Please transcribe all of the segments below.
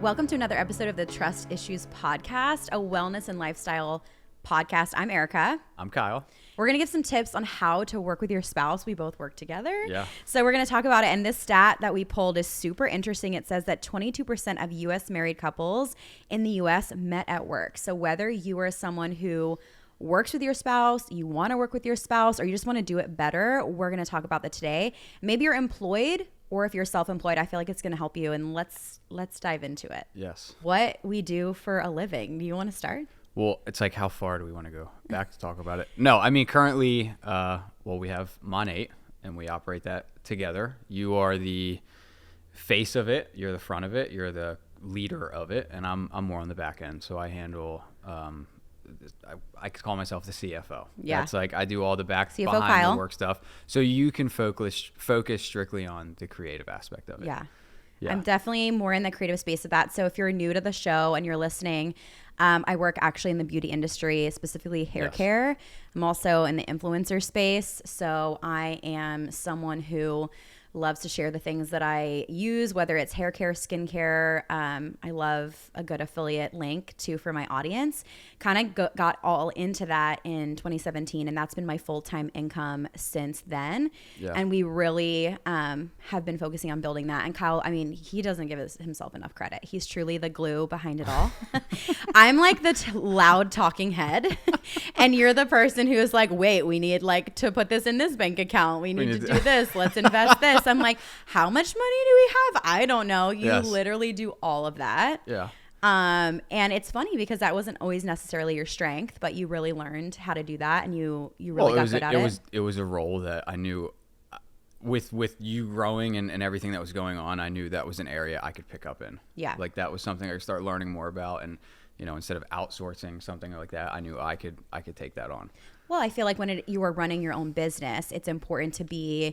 Welcome to another episode of the Trust Issues Podcast, a wellness and lifestyle podcast. I'm Erica. I'm Kyle. We're going to give some tips on how to work with your spouse. We both work together. Yeah. So we're going to talk about it. And this stat that we pulled is super interesting. It says that 22% of U.S. married couples in the U.S. met at work. So whether you are someone who works with your spouse, you want to work with your spouse, or you just want to do it better, we're going to talk about that today. Maybe you're employed, or if you're self-employed, I feel like it's going to help you. And let's dive into it. Yes. What we do for a living. Do you want to start? Well, it's like, how far do we want to go back to talk about it? No, I mean, currently, we have Monate, and we operate that together. You are the face of it. You're the front of it. You're the leader of it. And I'm more on the back end. So I handle, I could call myself the CFO. Yeah. That's like, I do all the back CFO behind Kyle. the work stuff. So you can focus strictly on the creative aspect of it. Yeah. Yeah. I'm definitely more in the creative space of that. So if you're new to the show and you're listening, I work actually in the beauty industry, specifically hair care. I'm also in the influencer space. So I am someone who loves to share the things that I use, whether it's hair care, skincare. I love a good affiliate link too for my audience. Kind of got all into that in 2017, and that's been my full-time income since then. Yeah. And we really have been focusing on building that. And Kyle, I mean, he doesn't give himself enough credit. He's truly the glue behind it all. I'm like the loud talking head, and you're the person who is like, wait, we need like to put this in this bank account. We need to do this. Let's invest this. I'm like, how much money do we have? I don't know. You literally do all of that. Yeah. And it's funny because that wasn't always necessarily your strength, but you really learned how to do that, and you really got good at it. It was a role that I knew with you growing and everything that was going on, I knew that was an area I could pick up in. Yeah. Like that was something I could start learning more about, and instead of outsourcing something like that, I knew I could take that on. Well, I feel like when you are running your own business, it's important to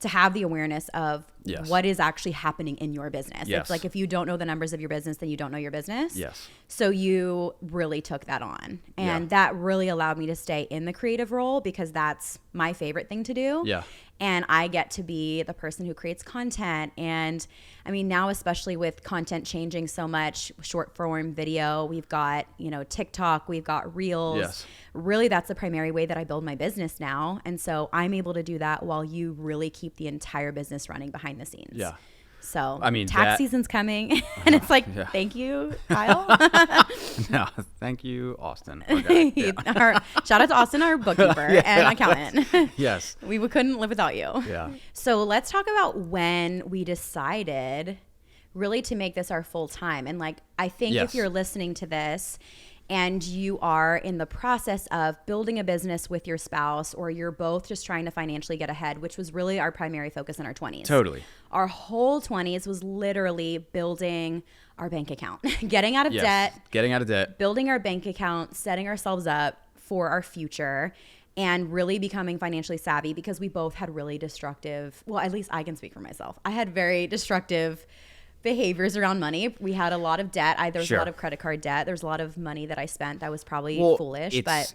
have the awareness of what is actually happening in your business. Yes. It's like if you don't know the numbers of your business, then you don't know your business. Yes. So you really took that on. And that really allowed me to stay in the creative role because that's my favorite thing to do. Yeah. And I get to be the person who creates content. And I mean, now, especially with content changing so much, short form video, we've got, TikTok, we've got Reels. Yes. Really, that's the primary way that I build my business now. And so I'm able to do that while you really keep the entire business running behind the scenes. Yeah. So I mean, tax season's coming, and it's like, thank you, Kyle. No, thank you, Austin. Shout out to Austin, our bookkeeper and accountant. Yes. We couldn't live without you. Yeah. So let's talk about when we decided really to make this our full time. And like, I think if you're listening to this and you are in the process of building a business with your spouse, or you're both just trying to financially get ahead, which was really our primary focus in our 20s. Totally. Our whole 20s was literally building our bank account, getting out of debt, building our bank account, setting ourselves up for our future, and really becoming financially savvy because we both had really destructive, well, at least I can speak for myself. I had very destructive behaviors around money. We had a lot of debt. There was a lot of credit card debt. There's a lot of money that I spent that was probably foolish, but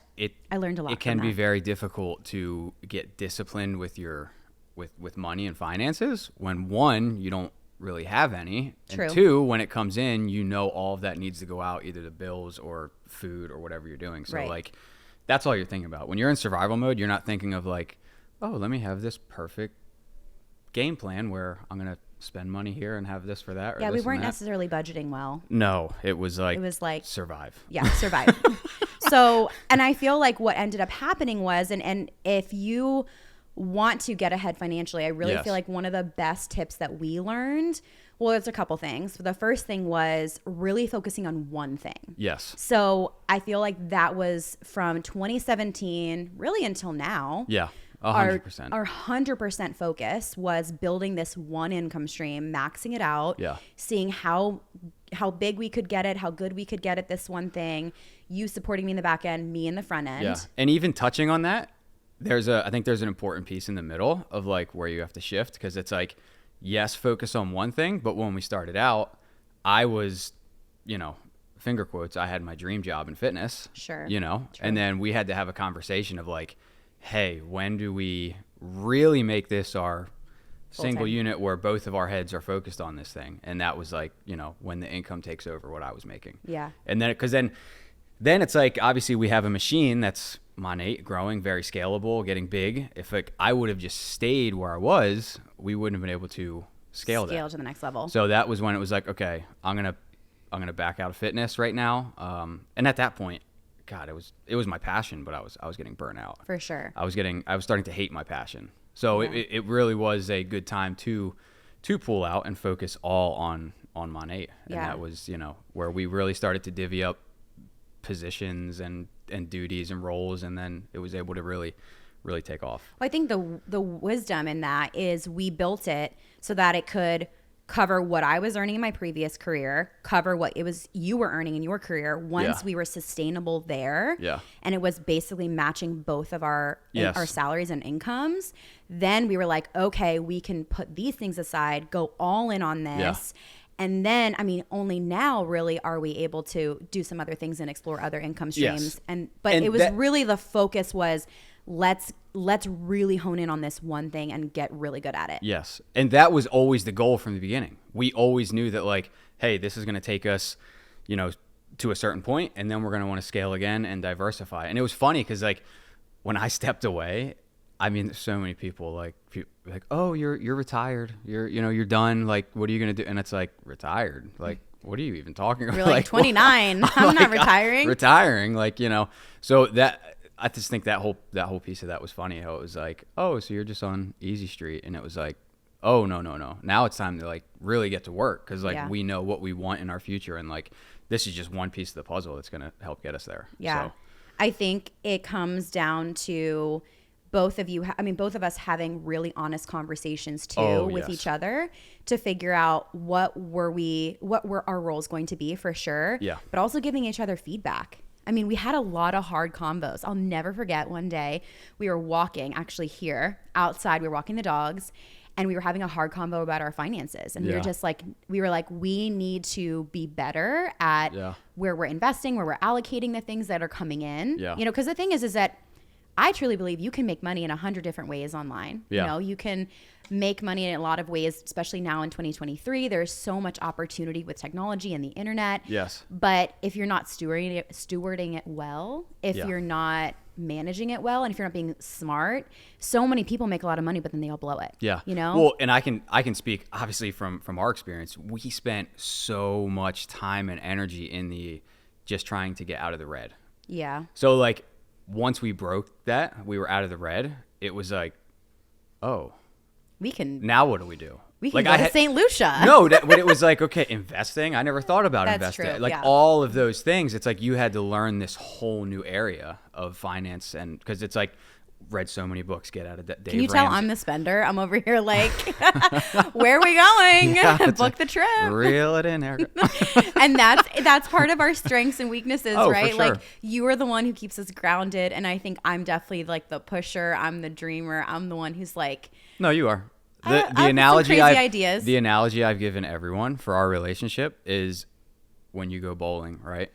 I learned a lot. It can be very difficult to get disciplined with with money and finances when, one, you don't really have any, and two, when it comes in, all of that needs to go out, either the bills or food or whatever you're doing. So like, that's all you're thinking about. When you're in survival mode, you're not thinking of like, oh, let me have this perfect game plan where I'm going to spend money here and have this for that. Or we weren't necessarily budgeting well. No, it was like survive. Yeah, survive. So, and I feel like what ended up happening was, and if you want to get ahead financially, I really feel like one of the best tips that we learned, well, it's a couple things. The first thing was really focusing on one thing. Yes. So I feel like that was from 2017 really until now. Yeah. 100%. Our 100% focus was building this one income stream, maxing it out, seeing how big we could get it, how good we could get at this one thing, you supporting me in the back end, me in the front end. Yeah. And even touching on that, I think there's an important piece in the middle of like where you have to shift, because it's like, yes, focus on one thing. But when we started out, I was, finger quotes, I had my dream job in fitness. Sure. True. And then we had to have a conversation of like, hey, when do we really make this our single unit where both of our heads are focused on this thing. And that was like, you know, when the income takes over what I was making. Yeah. And then, cause then it's like, obviously we have a machine that's Monate, growing, very scalable, getting big. If like I would have just stayed where I was, we wouldn't have been able to scale to the next level. So that was when it was like, okay, I'm gonna back out of fitness right now. And at that point, God, it was my passion, but I was getting burnt out. For sure. I was starting to hate my passion. So it really was a good time to pull out and focus all on Monate. And that was, you know, where we really started to divvy up positions and duties and roles, and then it was able to really take off. Well, I think the wisdom in that is we built it so that it could cover what I was earning in my previous career, cover what it was you were earning in your career once we were sustainable there. Yeah. And it was basically matching both of our salaries and incomes. Then we were like, okay, we can put these things aside, go all in on this. Yeah. And then, I mean, only now really are we able to do some other things and explore other income streams. Yes. But it was really, the focus was let's really hone in on this one thing and get really good at it. Yes. And that was always the goal from the beginning. We always knew that, like, hey, this is going to take us, you know, to a certain point, and then we're going to want to scale again and diversify. And it was funny because, like, when I stepped away, I mean, so many people like, oh, you're retired. You're done. Like, what are you going to do? And it's like, retired? Like, what are you even talking about? You're like 29. I'm not retiring. Retiring. Like, you know, so that, I just think that whole piece of that was funny. How it was like, oh, so you're just on Easy Street. And it was like, oh, no. Now it's time to like really get to work. Cause like we know what we want in our future. And like, this is just one piece of the puzzle that's going to help get us there. Yeah. So. I think it comes down to both of us having really honest conversations too with each other to figure out what were our roles going to be for sure. Yeah. But also giving each other feedback. I mean, we had a lot of hard combos. I'll never forget one day we were walking actually here outside. We were walking the dogs and we were having a hard combo about our finances. And we were like, we need to be better at where we're investing, where we're allocating the things that are coming in. Yeah. You know, because the thing is that I truly believe you can make money in 100 different ways online. Yeah. You know, you can make money in a lot of ways, especially now in 2023. There's so much opportunity with technology and the internet. Yes. But if you're not stewarding it well, if you're not managing it well, and if you're not being smart, so many people make a lot of money, but then they all blow it. Yeah. You know? Well, and I can speak obviously from our experience. We spent so much time and energy in the just trying to get out of the red. Yeah. So like, once we broke that, we were out of the red. It was like, oh, now what do we do? We can go to St. Lucia. No, but it was like, okay, investing. I never thought about investing. True, like all of those things. It's like you had to learn this whole new area of finance, and because it's like read so many books. Get out of that. Can you tell I'm the spender? I'm over here like, where are we going? Yeah, book the trip. Reel it in there. And that's part of our strengths and weaknesses, right? For sure. Like you are the one who keeps us grounded, and I think I'm definitely like the pusher. I'm the dreamer. I'm the one who's like. No, you are. The analogy I've given everyone for our relationship is when you go bowling, right?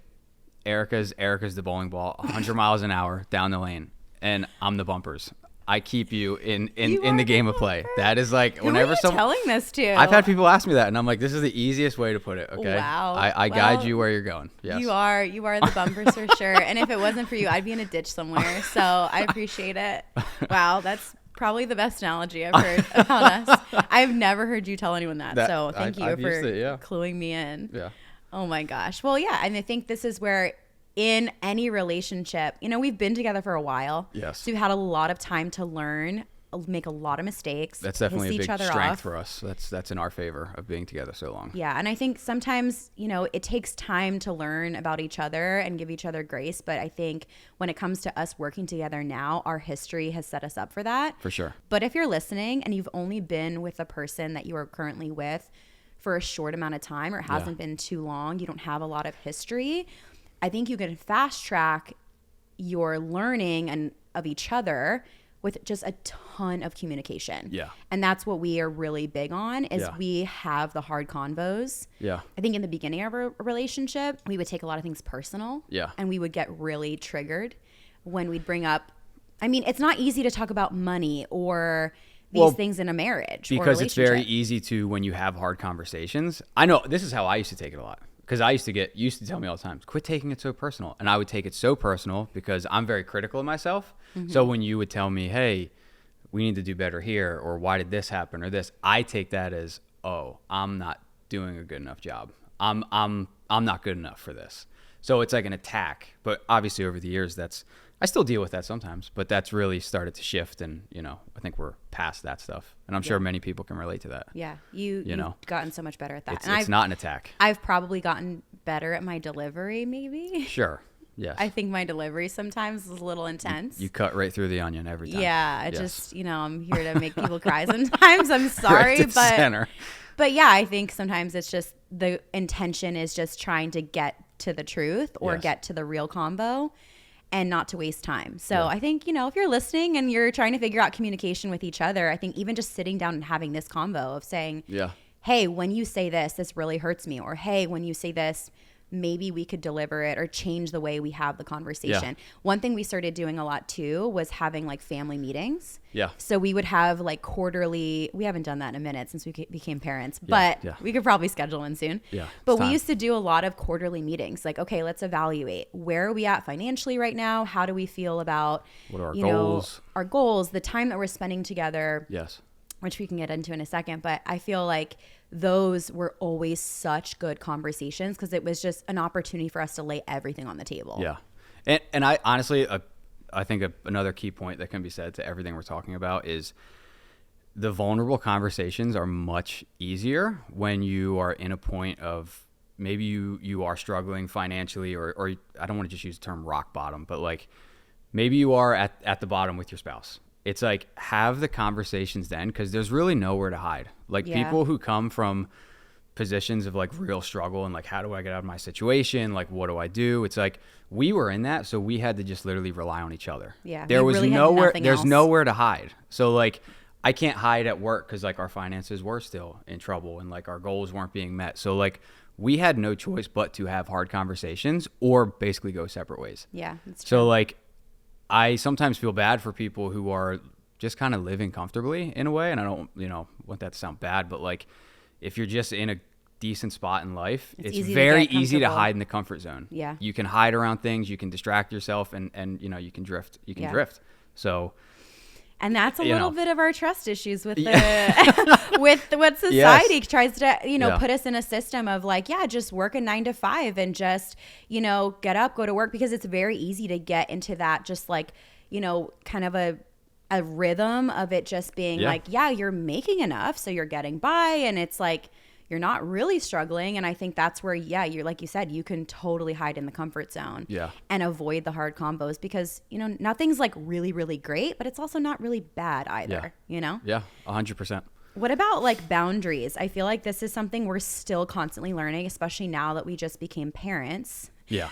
Erica's the bowling ball, 100 miles an hour down the lane. And I'm the bumpers. I keep you in the game of play. That is like whenever someone telling this to. I've had people ask me that, and I'm like, this is the easiest way to put it. Okay. Wow. I guide you where you're going. Yes. You are the bumpers for sure. And if it wasn't for you, I'd be in a ditch somewhere. So I appreciate it. Wow, that's probably the best analogy I've heard about us. I've never heard you tell anyone that. So thank you for cluing me in. Yeah. Oh my gosh. Well, yeah, and I think this is where. In any relationship, you know, we've been together for a while. Yes. So we've had a lot of time to learn, make a lot of mistakes. That's definitely a big strength for us. That's in our favor of being together so long. Yeah. And I think sometimes, you know, it takes time to learn about each other and give each other grace. But I think when it comes to us working together now, our history has set us up for that. For sure. But if you're listening and you've only been with the person that you are currently with for a short amount of time, or it hasn't been too long, you don't have a lot of history, I think you can fast track your learning and of each other with just a ton of communication. Yeah. And that's what we are really big on is we have the hard convos. Yeah. I think in the beginning of our relationship, we would take a lot of things personal. Yeah. And we would get really triggered when we'd bring up, I mean, it's not easy to talk about money or these things in a marriage or because it's very relationship. easy to, when you have hard conversations. I know this is how I used to take it a lot, because I used to tell me all the time, quit taking it so personal. And I would take it so personal because I'm very critical of myself. So when you would tell me, hey, we need to do better here, or why did this happen or this, I take that as, oh, I'm not doing a good enough job. I'm not good enough for this. So it's like an attack. But obviously over the years, I still deal with that sometimes, but that's really started to shift. And, I think we're past that stuff. And I'm sure many people can relate to that. Yeah. You've gotten so much better at that. It's not an attack. I've probably gotten better at my delivery, maybe. Sure. Yes. I think my delivery sometimes is a little intense. You cut right through the onion every time. Yeah. I'm here to make people cry sometimes. I'm sorry. Right to center. But yeah, I think sometimes it's just the intention is just trying to get to the truth or get to the real convo and not to waste time. So I think, if you're listening and you're trying to figure out communication with each other, I think even just sitting down and having this convo of saying, hey, when you say this really hurts me. Or, hey, when you say this, maybe we could deliver it or change the way we have the conversation. Yeah. One thing we started doing a lot too was having like family meetings. Yeah. So we would have like quarterly, we haven't done that in a minute since we became parents, but we could probably schedule one soon. Yeah. But we used to do a lot of quarterly meetings. Like, okay, let's evaluate. Where are we at financially right now? How do we feel about, what are our goals? Our goals, the time that we're spending together. Yes. Which we can get into in a second. But I feel like those were always such good conversations because it was just an opportunity for us to lay everything on the table. Yeah. And I honestly, I think another key point that can be said to everything we're talking about is the vulnerable conversations are much easier when you are in a point of maybe you are struggling financially or I don't want to just use the term rock bottom, but like maybe you are at the bottom with your spouse. It's like, have the conversations then, because there's really nowhere to hide. Like people who come from positions of like real struggle and like, how do I get out of my situation? Like, what do I do? It's like, we were in that. So we had to just literally rely on each other. Yeah. There was nowhere to hide. So like, I can't hide at work because like our finances were still in trouble and like our goals weren't being met. So like, we had no choice but to have hard conversations or basically go separate ways. Yeah. That's true. So like, I sometimes feel bad for people who are just kind of living comfortably in a way. And I don't, want that to sound bad, but like if you're just in a decent spot in life, it's very easy to hide in the comfort zone. Yeah. You can hide around things, you can distract yourself and you can drift. Drift. So. And that's a little bit of our trust issues with the with what society tries to, put us in a system of like, just work a 9 to 5 and just, get up, go to work, because it's very easy to get into that just like, kind of a rhythm of it just being like, you're making enough, so you're getting by, and it's like you're not really struggling. And I think that's where, you're like you said, you can totally hide in the comfort zone and avoid the hard combos because, nothing's like really, really great, but it's also not really bad either, Yeah, 100%. What about like boundaries? I feel like this is something we're still constantly learning, especially now that we just became parents. Yeah.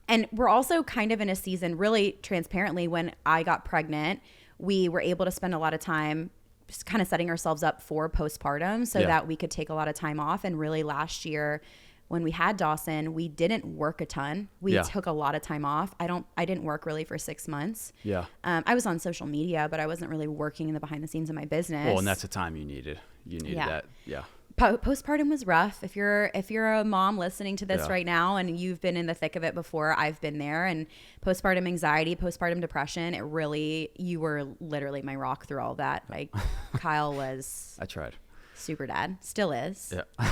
And we're also kind of in a season, really transparently, when I got pregnant, we were able to spend a lot of time just kind of setting ourselves up for postpartum so that we could take a lot of time off. And really last year when we had Dawson, we didn't work a ton. We took a lot of time off. I didn't work really for 6 months. Yeah. I was on social media, but I wasn't really working in the behind the scenes of my business. Well, and that's the time you needed. That. Yeah. Postpartum was rough. If you're a mom listening to this right now and you've been in the thick of it before, I've been there. And postpartum anxiety, postpartum depression, you were literally my rock through all that. Like Kyle was. I tried. Super dad, still is. Yeah.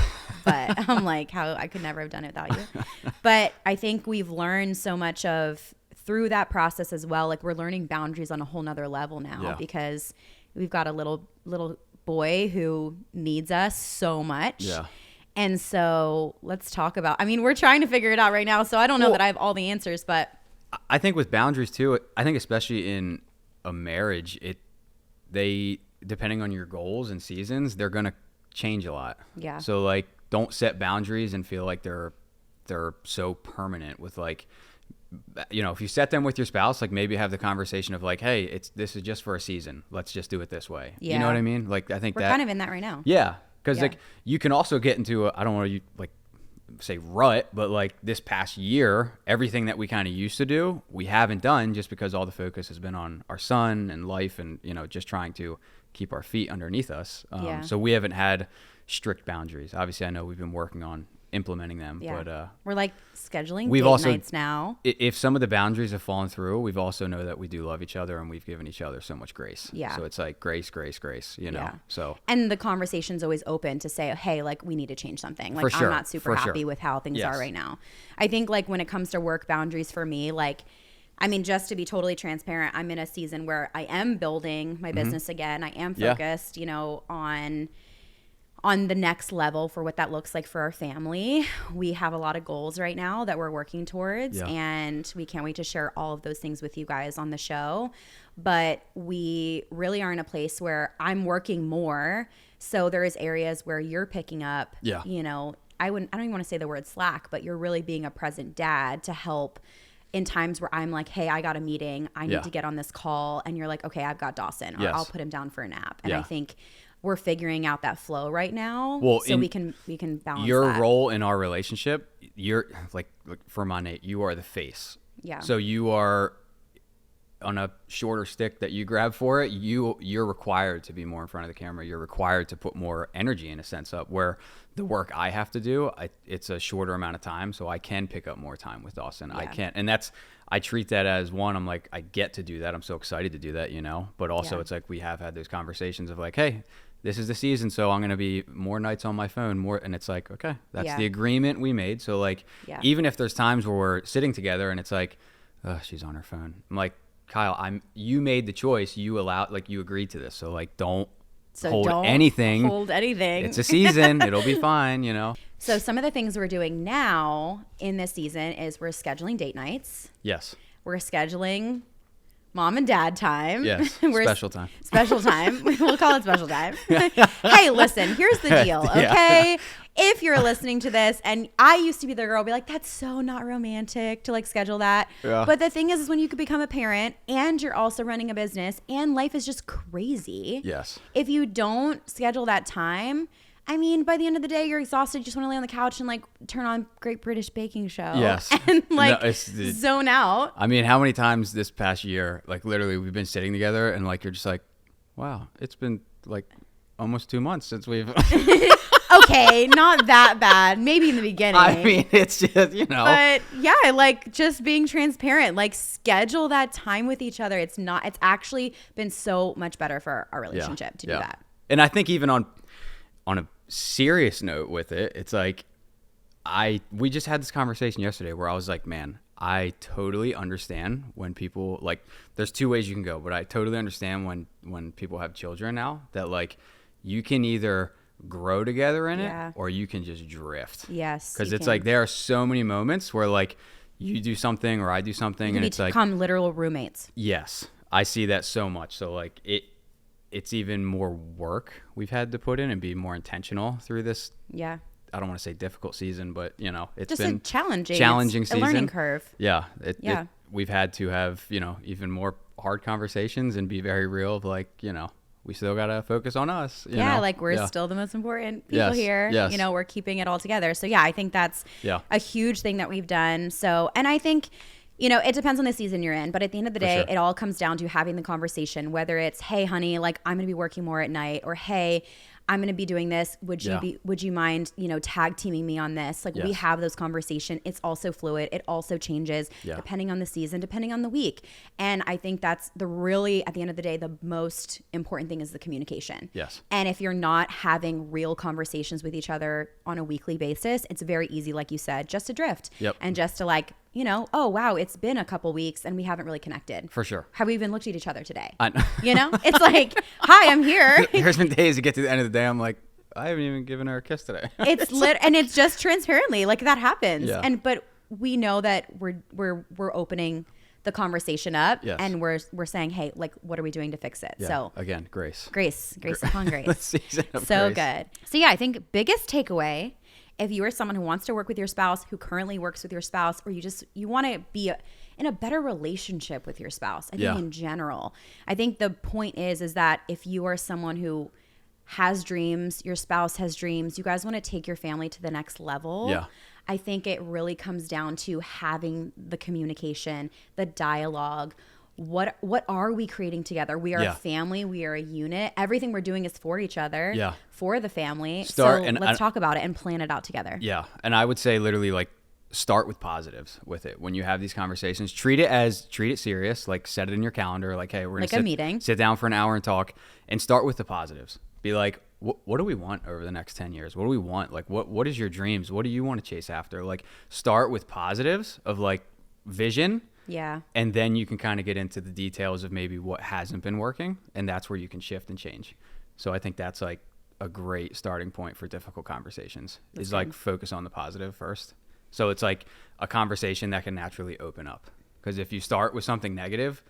But I'm like, how I could never have done it without you. But I think we've learned so much through that process as well. Like we're learning boundaries on a whole nother level now because we've got a little boy who needs us so much. Yeah. And so let's talk about, we're trying to figure it out right now. So I don't know that I have all the answers, but I think with boundaries too, I think especially in a marriage, depending on your goals and seasons, they're going to change a lot. Yeah. So like, don't set boundaries and feel like they're so permanent with like, if you set them with your spouse, like maybe have the conversation of like, hey, this is just for a season. Let's just do it this way. Yeah. You know what I mean? Like, I think we're kind of in that right now. Yeah. Cause like you can also get into I don't want to like say rut, but like this past year, everything that we kind of used to do, we haven't done just because all the focus has been on our son and life and, just trying to keep our feet underneath us. Yeah. So we haven't had strict boundaries. Obviously, I know we've been working on implementing them, Yeah. but we're like scheduling we've date also- nights now. if some of the boundaries have fallen through, we've also know that we do love each other and we've given each other so much grace. Yeah. So it's like grace, you know? Yeah. So. And the conversation's always open to say, hey, like we need to change something. Like For sure. I'm not super For happy sure. with how things Yes. are right now. I think like when it comes to work boundaries for me, like, I mean, just to be totally transparent, I'm in a season where I am building my business again. I am focused, you know, on the next level for what that looks like for our family. We have a lot of goals right now that we're working towards, and we can't wait to share all of those things with you guys on the show. But we really are in a place where I'm working more. So there is areas where you're picking up, you know, I don't even want to say the word slack, but you're really being a present dad to help in times where I'm like, hey, I got a meeting. I need to get on this call. And you're like, okay, I've got Dawson, or I'll put him down for a nap. And I think we're figuring out that flow right now. Well, so we can balance your that. role in our relationship. You're like for my Nate, you are the face. Yeah. So you are on a shorter stick that you grab for it. You're required to be more in front of the camera. You're required to put more energy in a sense up where the work I have to do, it's a shorter amount of time. So I can pick up more time with Dawson. I can't. And I treat that as one, I'm like, I get to do that. I'm so excited to do that, you know, but also it's like, we have had those conversations of like, hey, this is the season, so I'm going to be more nights on my phone, more. And it's like, okay, that's the agreement we made. So like, even if there's times where we're sitting together and it's like, oh, she's on her phone. I'm like, Kyle, you made the choice. You agreed to this. So like, don't hold anything. Hold anything. It's a season. It'll be fine, you know? So some of the things we're doing now in this season is we're scheduling date nights. Yes. We're scheduling mom and dad time. Yes. Special time. Special time. We'll call it special time. Hey, listen, here's the deal, okay? If you're listening to this, and I used to be the girl, be like, that's so not romantic to like schedule that. Yeah. But the thing is when you could become a parent and you're also running a business and life is just crazy. Yes. If you don't schedule that time, I mean, by the end of the day, you're exhausted. You just want to lay on the couch and like turn on Great British Baking Show. Yes. And like zone out. I mean, how many times this past year, like literally we've been sitting together and like, you're just like, wow, it's been like almost 2 months since we've. Okay, not that bad. Maybe in the beginning. I mean, it's just, you know. But yeah, like just being transparent, like schedule that time with each other. It's actually been so much better for our relationship to do that. And I think even on a serious note with it, it's like we just had this conversation yesterday where I was like, man, I totally understand when people like, there's two ways you can go, but I totally understand when people have children now that like you can either grow together in it or you can just drift. Yes. Because it's like there are so many moments where like you do something or I do something and it's like become literal roommates. Yes. I see that so much. So like it's even more work we've had to put in and be more intentional through this. Yeah. I don't want to say difficult season, but you know, it's just been a challenging season. A learning curve. Yeah. We've had to have, you know, even more hard conversations and be very real of like, you know, we still got to focus on us. You know? Like we're still the most important people here. Yes. You know, we're keeping it all together. So yeah, I think that's a huge thing that we've done. So, and I think, you know, it depends on the season you're in, but at the end of the day, it all comes down to having the conversation, whether it's, hey, honey, like I'm going to be working more at night, or hey, I'm going to be doing this. Would you mind, you know, tag teaming me on this? Like we have those conversations. It's also fluid. It also changes depending on the season, depending on the week. And I think that's really, at the end of the day, the most important thing is the communication. Yes. And if you're not having real conversations with each other on a weekly basis, it's very easy, like you said, just to drift and just to like, you know, oh, wow, it's been a couple weeks and we haven't really connected. For sure. Have we even looked at each other today? I know. You know, it's like, hi, I'm here. There's been days to get to the end of the day. I'm like, I haven't even given her a kiss today. It's and it's just transparently like that happens. Yeah. But we know that we're opening the conversation up and we're saying, hey, like, what are we doing to fix it? Yeah. So again, grace upon grace. The season of so grace. Good. So yeah, I think biggest takeaway, if you are someone who wants to work with your spouse, who currently works with your spouse, or you want to be in a better relationship with your spouse, I think in general, I think the point is that if you are someone who has dreams, your spouse has dreams, you guys want to take your family to the next level. Yeah. I think it really comes down to having the communication, the dialogue, what are we creating together? We are a family. We are a unit. Everything we're doing is for each other, for the family. Let's talk about it and plan it out together. Yeah. And I would say literally like start with positives with it. When you have these conversations, treat it serious, like set it in your calendar. Like, hey, we're going to sit down for an hour and talk, and start with the positives. Be like, what do we want over the next 10 years? What do we want? Like, what is your dreams? What do you want to chase after? Like, start with positives of like vision. Yeah. And then you can kind of get into the details of maybe what hasn't been working. And that's where you can shift and change. So I think that's like a great starting point for difficult conversations is like focus on the positive first. So it's like a conversation that can naturally open up. Because if you start with something negative,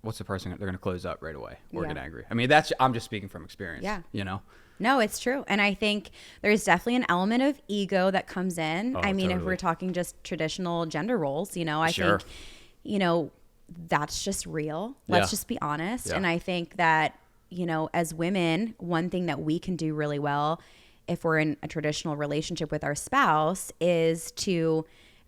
what's the person? They're going to close up right away or get angry. I mean, I'm just speaking from experience. Yeah. You know? No, it's true. And I think there's definitely an element of ego that comes in. I mean, if we're talking just traditional gender roles, you know, I think, you know, that's just real. Let's just be honest. And I think that, you know, as women, one thing that we can do really well if we're in a traditional relationship with our spouse is to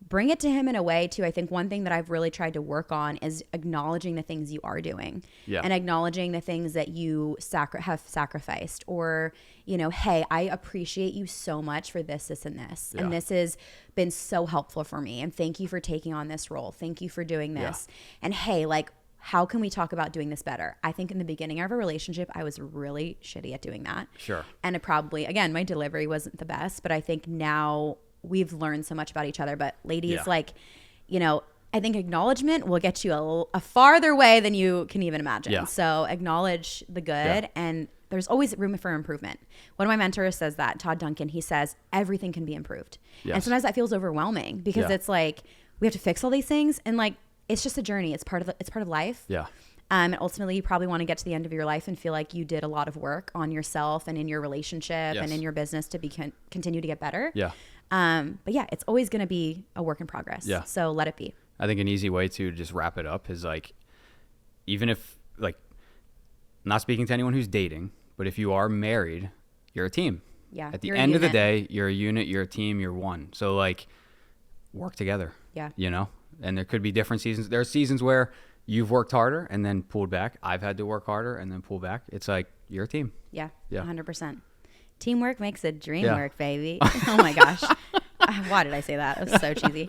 bring it to him in a way too. I think one thing that I've really tried to work on is acknowledging the things you are doing and acknowledging the things that you have sacrificed, or, you know, hey, I appreciate you so much for this, this, and this. And this has been so helpful for me. And thank you for taking on this role. Thank you for doing this. And hey, like, how can we talk about doing this better? I think in the beginning of a relationship, I was really shitty at doing that. Sure. And it probably, again, my delivery wasn't the best, but I think now we've learned so much about each other. But ladies, like, you know, I think acknowledgement will get you a farther way than you can even imagine. So acknowledge the good, and there's always room for improvement. One of my mentors says that, Todd Duncan, he says, everything can be improved. And sometimes that feels overwhelming because it's like, we have to fix all these things. And like, it's just a journey. It's part of life. And ultimately, you probably want to get to the end of your life and feel like you did a lot of work on yourself and in your relationship and in your business to continue to get better. But yeah, it's always going to be a work in progress. So let it be. I think an easy way to just wrap it up is like, even if like, I'm not speaking to anyone who's dating, but if you are married, you're a team. At the end of the day, you're a unit, you're a team, you're one. So like, work together. You know? And there could be different seasons. There are seasons where you've worked harder and then pulled back. I've had to work harder and then pull back. It's like, you're a team. 100%. Teamwork makes the dream work, baby. Oh my gosh. Why did I say that? It was so cheesy.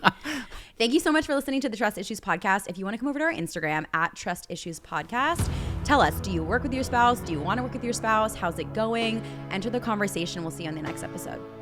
Thank you so much for listening to the Trust Issues Podcast. If you want to come over to our Instagram at Trust Issues Podcast, tell us, do you work with your spouse? Do you want to work with your spouse? How's it going? Enter the conversation. We'll see you on the next episode.